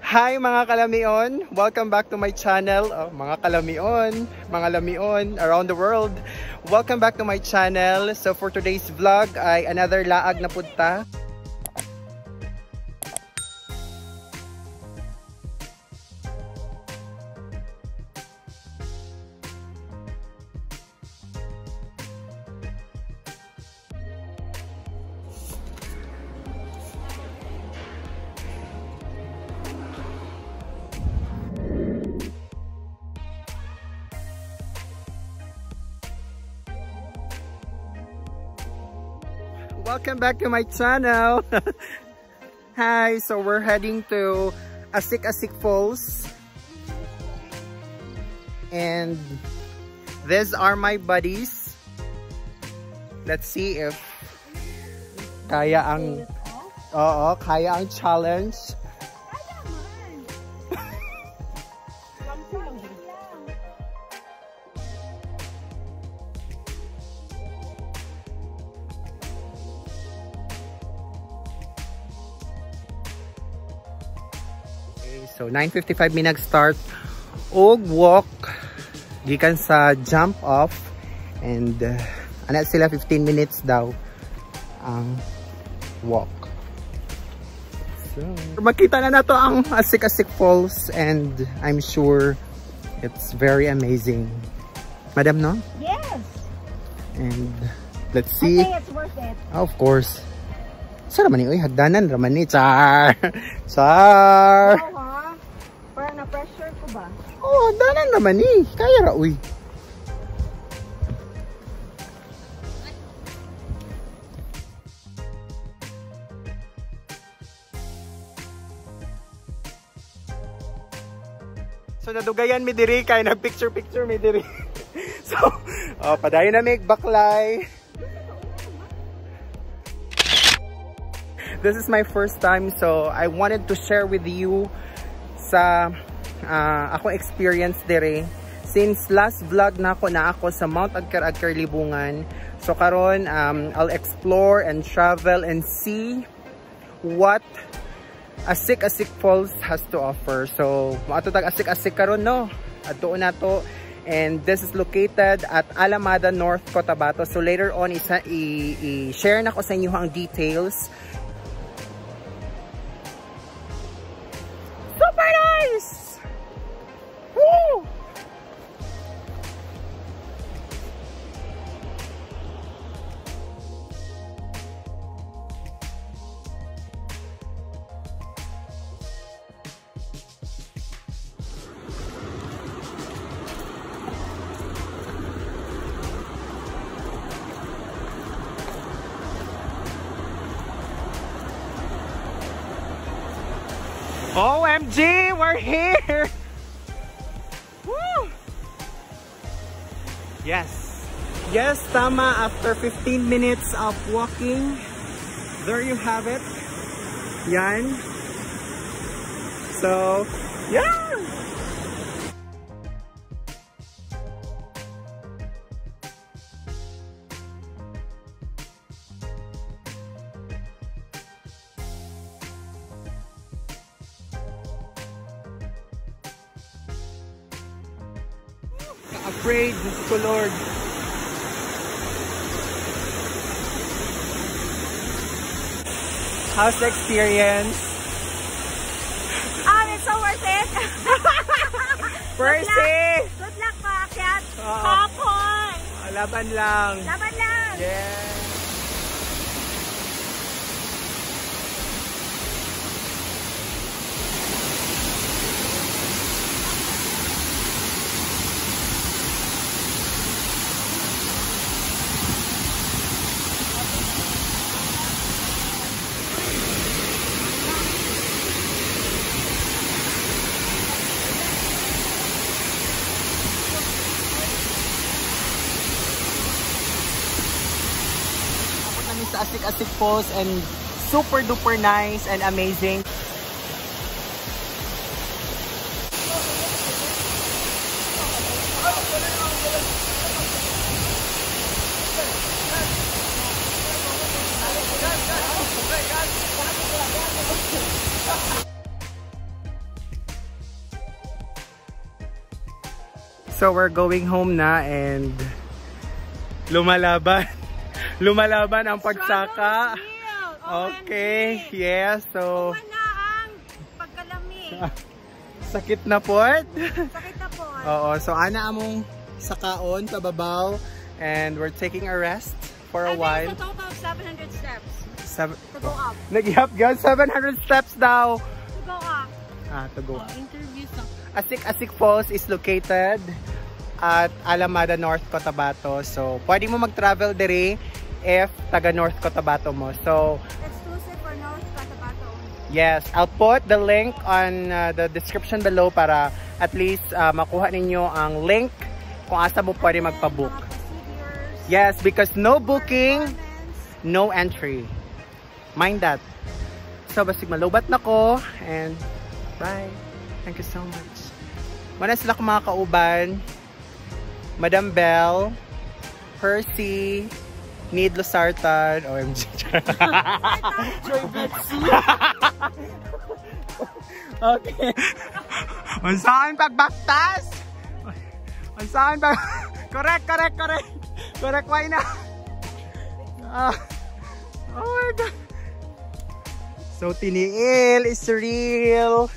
Hi mga kalamion! Welcome back to my channel. Mga kalamion, mga lamion around the world. Welcome back to my channel. So for today's vlog ay another laag na punta. Welcome back to my channel. Hi, so we're heading to Asik-Asik Falls. And these are my buddies. Let's see if kaya ang kaya ang challenge. So 9:55 mi nag-start og walk gikan sa jump off and ana sila 15 minutes daw ang walk. So makita na nato ang Asik-Asik Falls and I'm sure it's very amazing. Madam, no? Yes. And let's see. I think it's worth it. Of course. Sa raman ni oy hagdanan raman ni char. Char. Wow, ha? Parang na-pressure ko ba? Oh, hagdanan naman ni. Kaya ra uy. So nadugayan mi diri kay nag-picture mi diri. So, padayon na mi baklay. This is my first time, so I wanted to share with you sa akong experience diri. Since last vlog na ako sa Mount Adkar Libungan. So karon I'll explore and travel and see what Asik-Asik Falls has to offer. So maato tag Asik-Asik karon no. Adto na to. And this is located at Alamada North, Cotabato. So later on i-share na ko sa inyo ang details. Super nice! Woo! OMG, we're here! Woo! Yes. Yes, tama. After 15 minutes of walking, there you have it. Yan. So, yeah! Afraid to Lord. How's the experience? It's so worth it. Percy! Good luck paakyat. Hapon. Laban lang. Laban lang. Yeah. Sa Asik-Asik Falls and super duper nice and amazing. So we're going home na and lumalaban. Lumalaban ang pagsaka. Okay, yes. So Wala ang pagkalami. sakit na pod. Sakit na po. Oo, so ana among sakaon pababaw and we're taking a rest for a while. It's a total of 700 steps to go up. Nag-ihap guys, 700 steps daw. To go up. To go up. Interviews na. Asik-Asik Falls is located at Alamada, North Cotabato. So, pwede mo mag-travel dire if taga North Cotabato mo. So, Exclusive for North Cotabato. yes, I'll put the link on the description below para at least makuha ninyo ang link kung asa mo pwede magpabook. Yes, because no booking, no entry. Mind that. So, basig malubat na ko and bye. Thank you so much. Mana sila mga kauban, Madam Belle, Percy, Need Losartan, OMG. Joy Betsy. Okay. Unsaan pagbaktas? Unsaan pag... Correct. Correct, why na? Oh my God. So, tiniil is real.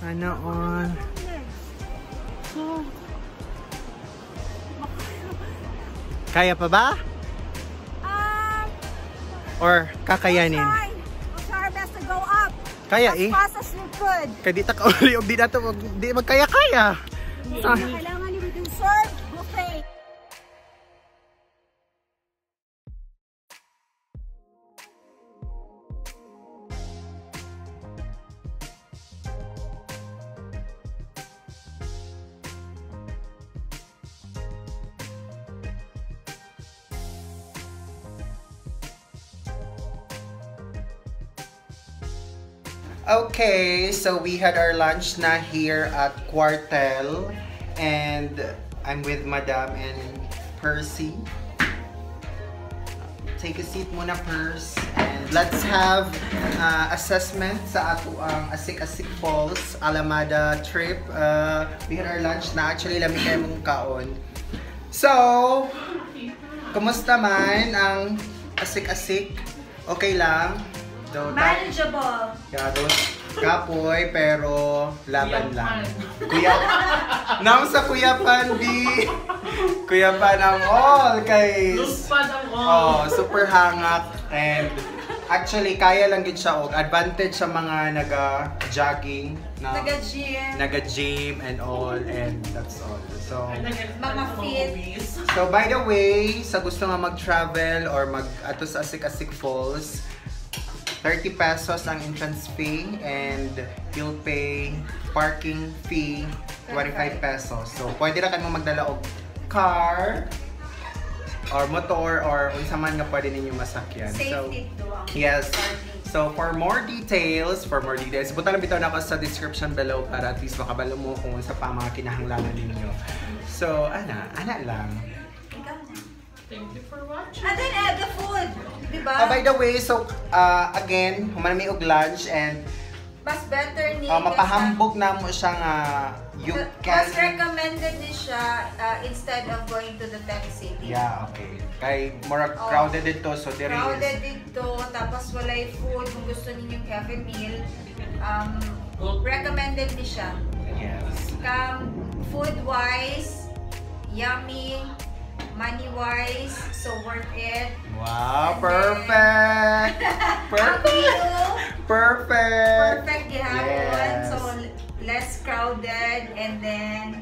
Sana all. Kaya pa ba? Or kakayanin? We'll try our best to go up. Kaya as fast as we could. Kaya di ta kauli o di na to, di magkaya-kaya. Kailangan ni we deserve buffet. Okay, so we had our lunch na here at Quartel and I'm with Madam and Percy. Take a seat muna, Pers, and let's have assessment sa ato ang Asik-Asik Falls Alamada trip. We had our lunch na, actually lamig kayo mong kaon. So, kumusta man ang Asik-Asik? Okay lang? Manageable. Yeah, those kapoy pero laban lang. Kuya, nang sa Kuyapan di. Kuyapan ang all guys. Oh, super hangak and actually kaya lang gid siya og advantage sa mga naga-jogging, naga-gym and all, and that's all. So mga fit. So by the way, sa gusto nga mag-travel or ato sa Asik-Asik Falls, 30 pesos ang entrance fee and you'll pay parking fee 25 pesos. So pwede ra kayo magdala og car or motor or unsa man nga pwede ninyo masakyan. Safety so, yes. So for more details, buta lang bitaw na ako sa description below para at least makabalo mo kung unsa pa mga kinahanglanan ninyo. So ana lang. Thank you for watching. And then the food, diba? By the way, so again, humanami og lunch and mas better ni mapahambog na mo siya nga you can... Mas recommended ni siya instead of going to the Tech City. Yeah, okay. Kay more crowded dito, so there crowded dito, tapos walay food. Kung gusto ninyong heavy meal, recommended ni siya. Yes. Food-wise, yummy, money-wise, so worth it. Wow, perfect! Perfect! Perfect gihapon. Yes. So less crowded and then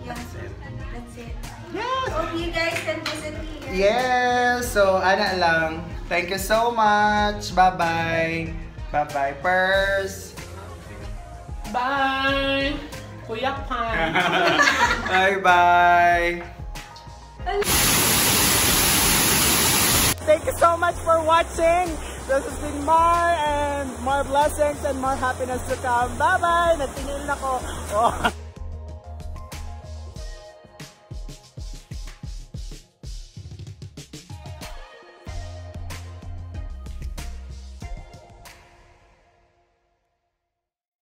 yeah, That's it. That's it. Yes! Hope you guys can visit me here. Yes! So, ana lang. Thank you so much. Bye-bye. Bye-bye, Pers. Bye! Kuya Pan! Bye-bye. Thank you so much for watching. This has been Mar, and more blessings and more happiness to come. Bye-bye! Nagtingin na ko. Oh.